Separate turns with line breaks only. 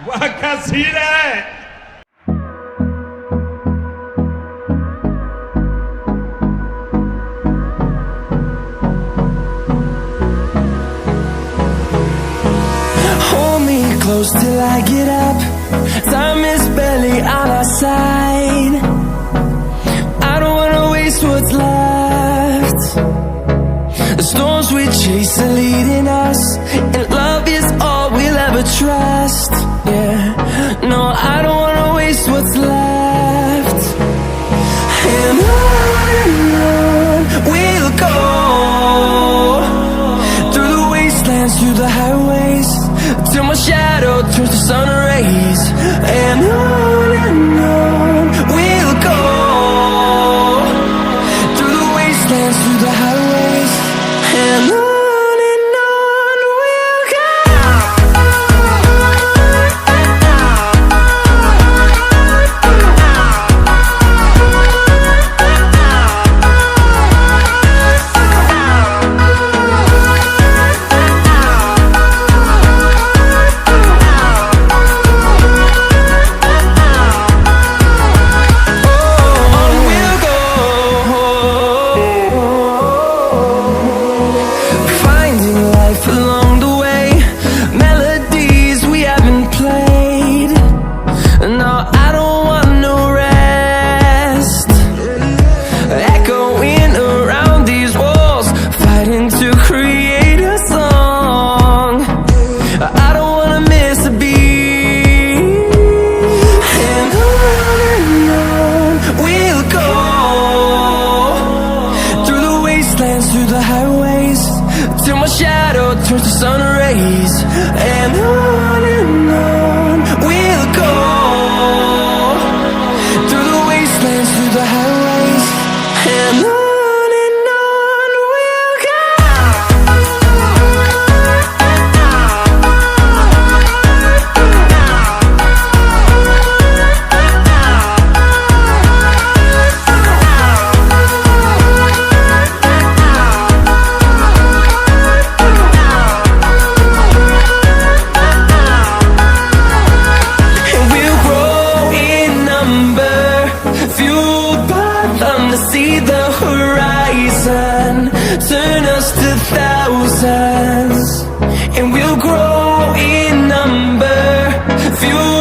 वाह क्या सीन है।
Hold me close till I get up. Time is barely on our side. I don't wanna waste what's left. The storms we chase are leading us, and love is all we'll ever trust. Yeah, no, I don't wanna waste what's left. And on we'll go, through the wastelands, through the highways, till my shadow turns to sun rays. And on we'll go, through the wastelands, through the highways, and on we'll go. Through the highways, till my shadow turns to sun rays. And on we'll go, through the wastelands, through the highways, and on we'll go. See the horizon, turn us to thousands, and we'll grow in number, fuel